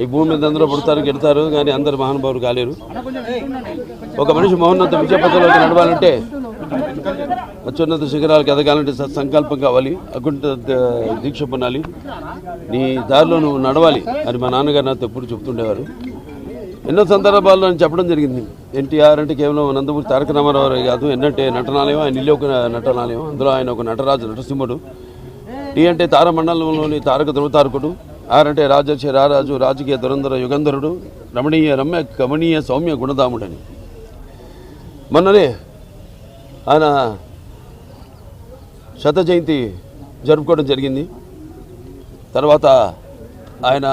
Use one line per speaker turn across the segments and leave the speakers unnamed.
ఈ భూమి మీద అందరూ పుడతారు గెడతారు కానీ అందరు మహానుభావులు కాలేరు. ఒక మనిషి మహోన్నత విజయపథంలోకి నడవాలంటే అత్యున్నత శిఖరాలకు ఎదగాలంటే సంకల్పం కావాలి, అకుంఠ దీక్ష పొందాలి, నీ దారిలో నువ్వు నడవాలి అని మా నాన్నగారు నాతో ఎప్పుడు చెప్తుండేవారు. ఎన్నో సందర్భాల్లో నేను చెప్పడం జరిగింది. ఎన్టీఆర్ అంటే కేవలం నందమూరి తారక రామారావు కాదు, ఎన్నంటే నటనాలయం, ఆయన ఇల్లు ఒక నటనాలయం, అందులో ఆయన ఒక నటరాజు నటసింహుడు. టీ అంటే తారమండలంలోని తారక ధృవతారకుడు, ఆర్ అంటే రాజర్షి రారాజు, రాజకీయ దురంధర యుగంధరుడు, రమణీయ రమ్య కమనీయ సౌమ్య గుణధాముడని. మొన్ననే ఆయన శత జయంతి జరుపుకోవడం జరిగింది. తర్వాత ఆయన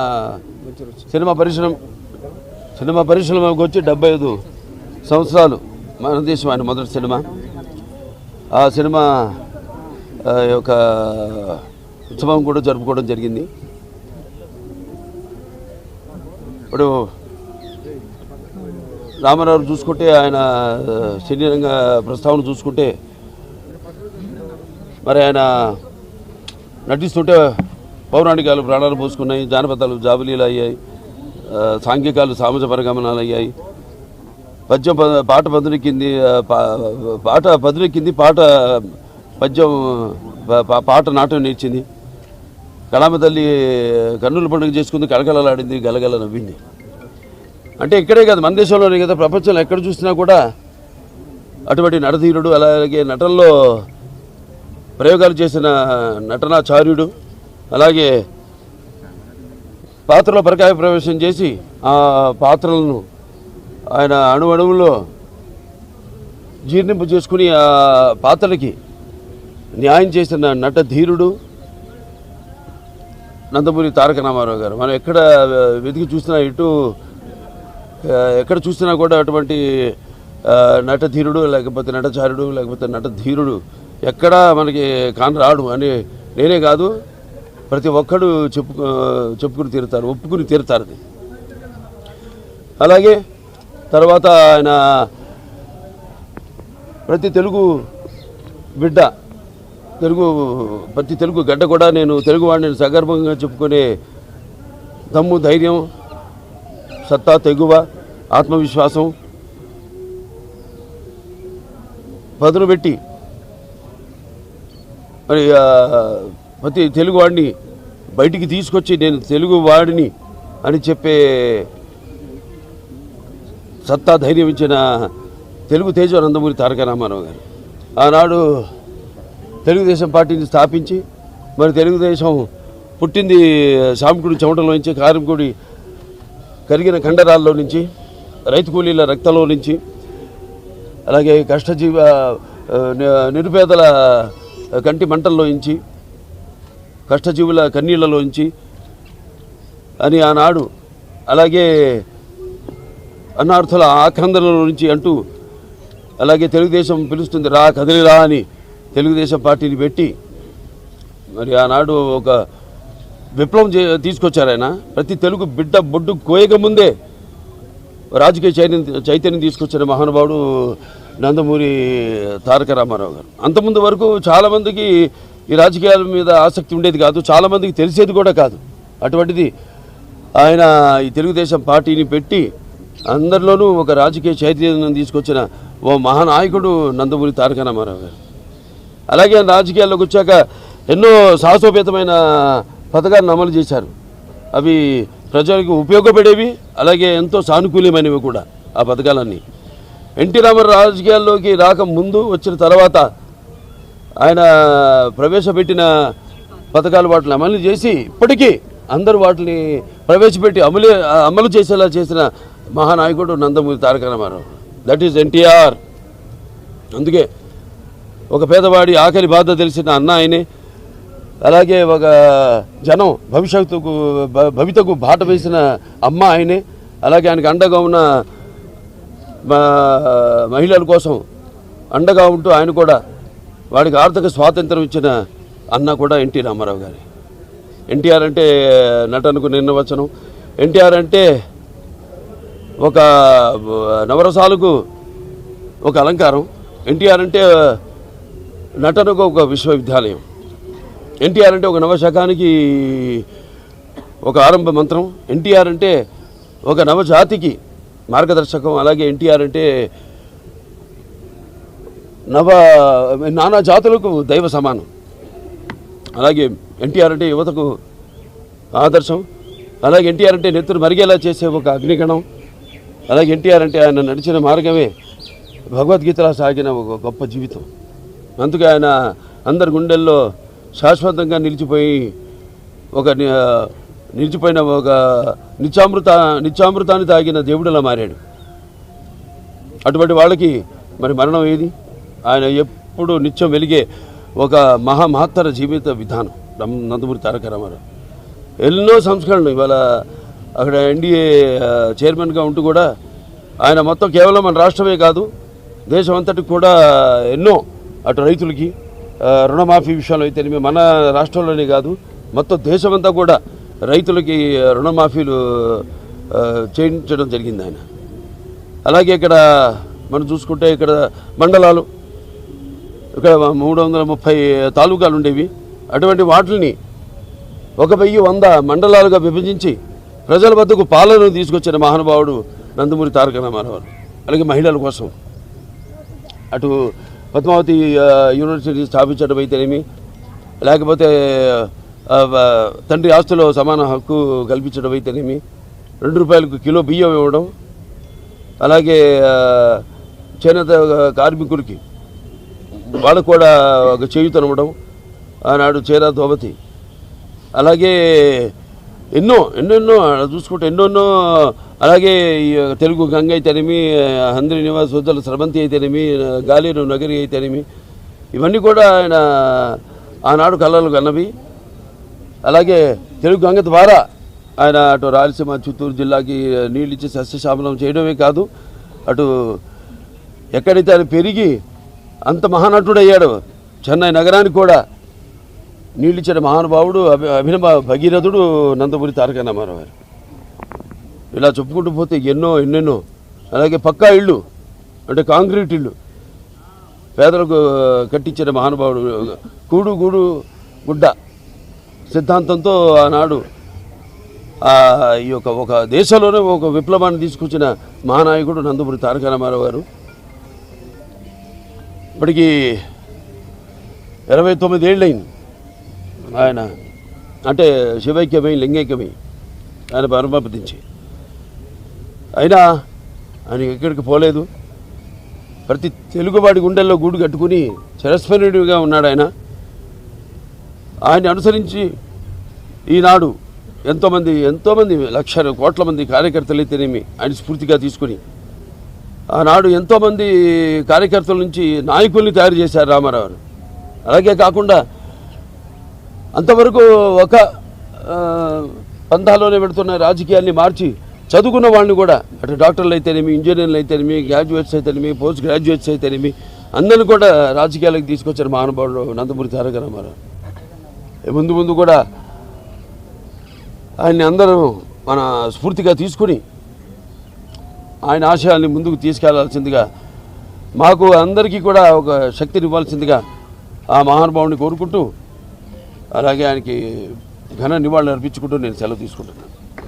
సినిమా పరిశ్రమకు వచ్చి 75 సంవత్సరాలు మన దేశం ఆయన మొదటి సినిమా. ఆ సినిమా యొక్క ఉత్సవం కూడా జరుపుకోవడం జరిగింది. ఇప్పుడు రామారావు చూసుకుంటే ఆయన సినీ రంగ ప్రస్తావన చూసుకుంటే మరి ఆయన నటిస్తుంటే పౌరాణికాలు ప్రాణాలు పోసుకున్నాయి, జానపదాలు జాబిలీలు అయ్యాయి, సాంఘికాలు సామాజిక పరిగమనాలు అయ్యాయి, పద్యం పాట పదునెక్కింది, పాట పదునెక్కింది, పద్యం పాట నాట్యం నేర్చింది, కళామ తల్లి కన్నుల పండుగ చేసుకుంది, కళకళలాడింది, గలగల నవ్వింది. అంటే ఇక్కడే కాదు, మన దేశంలోనే కదా, ప్రపంచంలో ఎక్కడ చూసినా కూడా అటువంటి నటధీరుడు, అలాగే నటనలో ప్రయోగాలు చేసిన నటనాచార్యుడు, అలాగే పాత్రలో పరకాయ ప్రవేశం చేసి ఆ పాత్రలను ఆయన అణువణువులో జీర్ణింపు చేసుకుని ఆ పాత్రలకి న్యాయం చేసిన నటధీరుడు నందమూరి తారక రామారావు గారు. మనం ఎక్కడ వెతికి చూసినా, ఎక్కడ చూసినా కూడా అటువంటి నటధీరుడు, లేకపోతే నటచారుడు, లేకపోతే నటధీరుడు ఎక్కడా మనకి కానరాడు అని నేనే కాదు, ప్రతి ఒక్కడు చెప్పుకుని తీరుతారు, ఒప్పుకుని తీరుతారు. అలాగే తర్వాత ఆయన ప్రతి తెలుగు బిడ్డ, ప్రతి తెలుగు గడ్డ కూడా నేను తెలుగువాడిని సగర్భంగా చెప్పుకునే దమ్ము, ధైర్యం, సత్తా, తెగువ, ఆత్మవిశ్వాసం పదును పెట్టి మరి ప్రతి తెలుగువాడిని బయటికి తీసుకొచ్చి నేను తెలుగువాడిని అని చెప్పే సత్తా, ధైర్యం ఇచ్చిన తెలుగు తేజ నందమూరి తారక రామారావు గారు. ఆనాడు తెలుగుదేశం పార్టీని స్థాపించి మరి తెలుగుదేశం పుట్టింది శ్రామికుడి చెమటలో నుంచి, కార్మికుడి కరిగిన కండరాల్లో నుంచి, రైతు కూలీల రక్తంలో నుంచి, అలాగే కష్టజీవ నిరుపేదల కంటి మంటల్లో నుంచి, కష్టజీవుల కన్నీళ్లలో నుంచి అని ఆనాడు, అలాగే అన్నార్థుల ఆక్రందనలో నుంచి అంటూ, అలాగే తెలుగుదేశం పిలుస్తుంది రా కదిలిరా అని తెలుగుదేశం పార్టీని పెట్టి మరి ఆనాడు ఒక విప్లవం తీసుకొచ్చారు ఆయన. ప్రతి తెలుగు బిడ్డ బొడ్డు కోయక ముందే రాజకీయ చైతన్యం తీసుకొచ్చిన మహానుభావుడు నందమూరి తారక రామారావు గారు. అంతకుముందు వరకు చాలామందికి ఈ రాజకీయాల మీద ఆసక్తి ఉండేది కాదు, చాలామందికి తెలిసేది కూడా కాదు. అటువంటిది ఆయన ఈ తెలుగుదేశం పార్టీని పెట్టి అందరిలోనూ ఒక రాజకీయ చైతన్యం తీసుకొచ్చిన ఓ మహానాయకుడు నందమూరి తారక రామారావు గారు. అలాగే రాజకీయాల్లోకి వచ్చాక ఎన్నో సాహసోపేతమైన పథకాలను అమలు చేశారు. అవి ప్రజలకు ఉపయోగపడేవి, అలాగే ఎంతో సానుకూలమైనవి కూడా ఆ పథకాలన్నీ. ఎన్టీ రామారావు రాజకీయాల్లోకి రాకముందు, వచ్చిన తర్వాత ఆయన ప్రవేశపెట్టిన పథకాలు వాటిని అమలు చేసి ఇప్పటికీ అందరూ వాటిని ప్రవేశపెట్టి అమలు చేసేలా చేసిన మహానాయకుడు Nandamuri Taraka Rama Rao. That is NTR. అందుకే ఒక పేదవాడి ఆకలి బాధ తెలిసిన అన్న ఆయనే, అలాగే ఒక జనం భవితకు బాట వేసిన అమ్మ ఆయనే, అలాగే ఆయనకు అండగా ఉన్న మహిళల కోసం అండగా ఉంటూ ఆయన కూడా వాడికి ఆర్థిక స్వాతంత్రం ఇచ్చిన అన్న కూడా ఎన్టీ రామారావు గారి. ఎన్టీఆర్ అంటే నటనకు నిర్వచనం, ఎన్టీఆర్ అంటే ఒక నవరసాలకు ఒక అలంకారం, ఎన్టీఆర్ అంటే నటనకు ఒక విశ్వవిద్యాలయం, ఎన్టీఆర్ అంటే ఒక నవశకానికి ఒక ఆరంభ మంత్రం. ఎన్టీఆర్ అంటే ఒక నవజాతికి మార్గదర్శకం. అలాగే ఎన్టీఆర్ అంటే నానా జాతులకు దైవ సమానం. అలాగే ఎన్టీఆర్ అంటే యువతకు ఆదర్శం. అలాగే ఎన్టీఆర్ అంటే నెత్తురు మరిగేలా చేసే ఒక అగ్నిగణం. అలాగే ఎన్టీఆర్ అంటే ఆయన నడిచిన మార్గమే భగవద్గీతలా సాగిన ఒక గొప్ప జీవితం. అందుకే ఆయన అందరి గుండెల్లో శాశ్వతంగా నిలిచిపోయిన ఒక నిత్యామృతాన్ని తాగిన దేవుడిలా మారాడు. అటువంటి వాళ్ళకి మరి మరణం ఏది? ఆయన ఎప్పుడు నిత్యం వెలిగే ఒక మహత్తర జీవిత విధానం నందమూరి తారక రామారావు. ఎన్నో సంస్కరణలు. ఇవాళ అక్కడ ఎన్డీఏ చైర్మన్గా ఉంటూ కూడా ఆయన మొత్తం కేవలం మన రాష్ట్రమే కాదు, దేశం అంతటికి కూడా ఎన్నో, అటు రైతులకి రుణమాఫీ విషయంలో అయితే మన రాష్ట్రంలోనే కాదు మొత్తం దేశమంతా కూడా రైతులకి రుణమాఫీలు చేయించడం జరిగింది ఆయన. అలాగే ఇక్కడ మనం చూసుకుంటే ఇక్కడ మండలాలు, ఇక్కడ 330 తాలూకాలు ఉండేవి. అటువంటి వాటిని 1100 మండలాలుగా విభజించి ప్రజల వద్దకు పాలనను తీసుకొచ్చిన మహానుభావుడు నందమూరి తారక రామారావు. అలాగే మహిళల కోసం అటు పద్మావతి యూనివర్సిటీ స్థాపించడం అయితేనేమి, లేకపోతే తండ్రి ఆస్తులో సమాన హక్కు కల్పించడం అయితేనేమి, 2 రూపాయలకు కిలో బియ్యం ఇవ్వడం, అలాగే చేనేత కార్మికులకి వాళ్ళకు కూడా ఒక చేయూతనివ్వడం, ఆనాడు చేరా దోబతి, అలాగే ఎన్నెన్నో చూసుకుంటే ఎన్నెన్నో. అలాగే తెలుగు గంగ అయితేనేమి, హంద్రి నివాస్ వద్దల స్రవంతి అయితేనేమి, గాలేరు నగరి అయితేనేమి, ఇవన్నీ కూడా ఆయన ఆనాడు కళలు కన్నవి. అలాగే తెలుగు గంగ ద్వారా ఆయన అటు రాయలసీమ చిత్తూరు జిల్లాకి నీళ్ళు ఇచ్చి సస్యశామలం చేయడమే కాదు, అటు ఎక్కడైతే ఆయన పెరిగి అంత మహానటుడయ్యాడు చెన్నై నగరానికి కూడా నీళ్ళిచ్చిన మహానుభావుడు అభినవ భగీరథుడు నందమూరి తారక రామారావు గారు. ఇలా చెప్పుకుంటూ పోతే ఎన్నెన్నో. అలాగే పక్కా ఇళ్ళు అంటే కాంక్రీట్ ఇళ్ళు పేదలకు కట్టించిన మహానుభావుడు, కూడు గూడు గుడ్డ సిద్ధాంతంతో ఆనాడు ఈ ఒక దేశంలోనే ఒక విప్లవాన్ని తీసుకొచ్చిన మహానాయకుడు నందమూరి తారక రామారావు గారు. ఇప్పటికీ 29 ఏళ్ళైంది ఆయన అంటే శివైక్యమై లింగైక్యమై ఆయన పరమపదించి. అయినా ఆయన ఎక్కడికి పోలేదు. ప్రతి తెలుగువాడి గుండెల్లో గూడు కట్టుకుని చిరస్మరణీయుడిగా ఉన్నాడు ఆయన. ఆయన్ని అనుసరించి ఈనాడు ఎంతోమంది లక్షల కోట్ల మంది కార్యకర్తలు అయితేనేమి ఆయన స్ఫూర్తిగా తీసుకుని ఆనాడు ఎంతోమంది కార్యకర్తల నుంచి నాయకుల్ని తయారు చేశారు రామారావు. అలాగే కాకుండా అంతవరకు ఒక పంథాలోనే పెడుతున్న రాజకీయాల్ని మార్చి చదువుకున్న వాళ్ళని కూడా అటు డాక్టర్లు అయితేనేమి, ఇంజనీర్లు అయితేనేమి, గ్రాడ్యుయేట్స్ అయితేనేమి, పోస్ట్ గ్రాడ్యుయేట్స్ అయితేనేమి అందరిని కూడా రాజకీయాలకు తీసుకొచ్చిన మహానుభావుడు నందమూరి తారక రామారావు. ముందు కూడా ఆయన్ని అందరూ మన స్ఫూర్తిగా తీసుకుని ఆయన ఆశయాల్ని ముందుకు తీసుకెళ్లాల్సిందిగా, మాకు అందరికీ కూడా ఒక శక్తిని ఇవ్వాల్సిందిగా ఆ మహానుభావుని కోరుకుంటూ, అలాగే ఆయనకి ఘన నివాళులు అర్పించుకుంటూ నేను సెలవు తీసుకుంటున్నాను.